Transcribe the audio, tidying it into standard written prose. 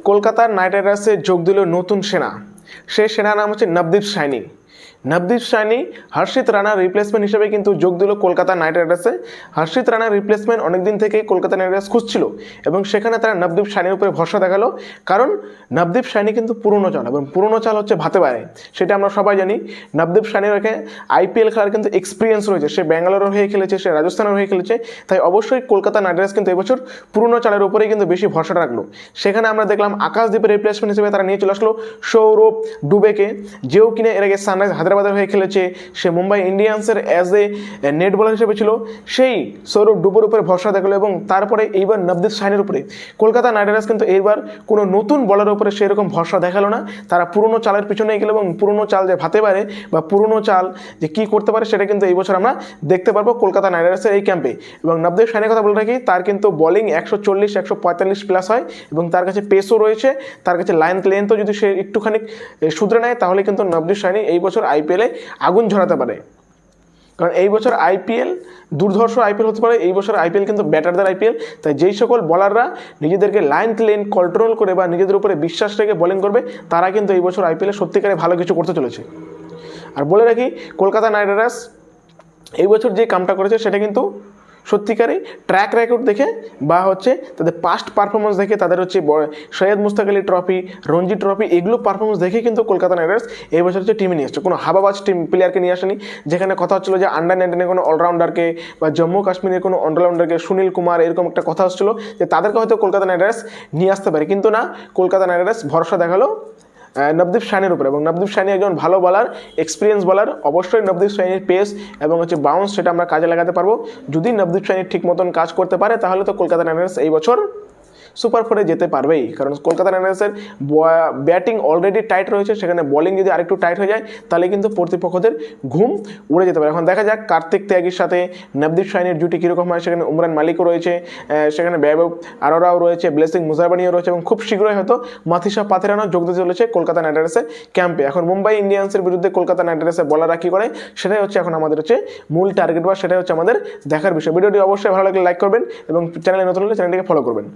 কলকাতার নাইট রাইডার্সে যোগ দিল নতুন সেনা। সেই সেনার নাম হচ্ছে নবদীপ সাইনি। নবদীপ সাইনি হর্ষিত রানার রিপ্লেসমেন্ট হিসেবে কিন্তু যোগ দিল কলকাতা নাইট রাইডার্সে। হর্ষিত রানার রিপ্লেসমেন্ট অনেকদিন থেকেই কলকাতা নাইট রাইডার্স খুঁজছিল এবং সেখানে তারা নবদীপ সাইনির উপরে ভরসা দেখালো, কারণ নবদীপ সাইনি কিন্তু পুরনো চাল এবং পুরনো চাল হচ্ছে ভাতে পারে, সেটা আমরা সবাই জানি। নবদীপ সাইনির আইপিএল খেলার কিন্তু এক্সপিরিয়েন্স রয়েছে, সে ব্যাঙ্গালোরের হয়ে খেলেছে, সে রাজস্থানের হয়ে খেলেছে, তাই অবশ্যই কলকাতা নাইট রাইডার্স কিন্তু এবছর পুরনো চালের উপরেই কিন্তু বেশি ভরসা রাখলো। সেখানে আমরা দেখলাম আকাশদ্বীপের রিপ্লেসমেন্ট হিসেবে তারা নিয়ে চলে আসলো সৌরভ ডুবেকে, যেও কিনা এর আগে সানরাইজ হায়দ্রাবাদের হয়ে খেলেছে, সে মুম্বাই ইন্ডিয়ান্সের অ্যাজ এ নেট বোলার হিসেবে ছিল। সেই সৌরভ ডুবের উপরে ভরসা দেখলো এবং তারপরে এইবার নবদীপ সাইনির উপরে কলকাতা নাইট রাইডার্স কিন্তু এইবার কোনো নতুন বলারের উপরে সেরকম ভরসা দেখালো না, তারা পুরনো চালের পিছনে গেলো এবং পুরনো চাল যে ভাতে পারে বা পুরনো চাল যে কী করতে পারে সেটা কিন্তু এই বছর আমরা দেখতে পারবো কলকাতা নাইট রাইডার্সের এই ক্যাম্পে। এবং নবদীপ সাইনির কথা বলে রাখি, তার কিন্তু বোলিং 140-145 প্লাস হয় এবং তার কাছে পেসও রয়েছে, তার কাছে লেন্থও যদি সে একটুখানি শুধরে নেয় তাহলে কিন্তু নবদীপ সাইনি এই বছর আইপিএলে আগুন ঝরাতে পারে। কারণ এই বছর আইপিএল দুর্ধর্ষ আইপিএল হতে পারে, এই বছর আইপিএল কিন্তু ব্যাটারদের আইপিএল, তাই যেই সকল বলাররা নিজেদেরকে লাইন কন্ট্রোল করে বা নিজেদের উপরে বিশ্বাস রেখে বোলিং করবে তারা কিন্তু এই বছর আইপিএলে সত্যিকারে ভালো কিছু করতে চলেছে। আর বলে রাখি, কলকাতা নাইট রাইডার্স এই বছর যে কামটা করেছে সেটা কিন্তু সত্যিকারই ট্র্যাক রেকর্ড দেখে বা হচ্ছে তাদের পাস্ট পারফরমেন্স দেখে, তাদের হচ্ছে সৈয়দ মুস্তাক আলী ট্রফি, রঞ্জি ট্রফি, এগুলো পারফরমেন্স দেখে কিন্তু কলকাতা নাইট রাইডার্স এই বছর হচ্ছে টিমে নিয়ে আসছে। কোনো হাবাবাজ প্লেয়ারকে নিয়ে আসেনি, যেখানে কথা হচ্ছিল যে আন্ডার-19 কোনো অলরাউন্ডারকে বা জম্মু কাশ্মীরের কোনো অলরাউন্ডারকে, সুনীল কুমার, এরকম একটা কথা হচ্ছিল যে তাদেরকে হয়তো কলকাতা নাইট রাইডার্স নিয়ে আসতে পারে, কিন্তু না, কলকাতা নাইট রাইডার্স ভরসা দেখালো নবদীপ সাইনির উপরে। এবং নবদীপ সাইনি একজন ভালো বলার, এক্সপিরিয়েন্স বলার, অবশ্যই নবদীপ সাইনির পেস এবং হচ্ছে বাউন্স সেটা আমরা কাজে লাগাতে পারবো। যদি নবদীপ সাইনি ঠিক মতন কাজ করতে পারে তাহলে তো কলকাতা নাইট রাইডার্স এই বছর সুপার ফোরে যেতে পারবেই, কারণ কলকাতা নাইট রাইডার্সের ব্যাটিং অলরেডি টাইট রয়েছে, সেখানে বোলিং যদি আরেকটু টাইট হয়ে যায় তাহলে কিন্তু প্রতিপক্ষদের ঘুম উড়ে যেতে পারে। এখন দেখা যাক কার্তিক ত্যাগীর সাথে নবদীপ সাইনির জুটি কীরকম হয়, সেখানে উমরান মালিকও রয়েছে, সেখানে বৈভব আরোরাও রয়েছে, ব্লেসিং মুজারবানিও রয়েছে এবং খুব শীঘ্রই হয়তো মাথিসা পাথেরানো যোগ দিতে চলেছে কলকাতা নাইট রাইডার্সের ক্যাম্পে। এখন মুম্বাই ইন্ডিয়ান্সের বিরুদ্ধে কলকাতা নাইট রাইডার্সের বলাররা কী করে সেটাই হচ্ছে এখন আমাদের হচ্ছে মূল টার্গেট বা সেটাই হচ্ছে আমাদের দেখার বিষয়। ভিডিওটি অবশ্যই ভালো লাগলে লাইক করবেন এবং চ্যানেলে নতুন হলে চ্যানেলটিকে ফলো করবেন।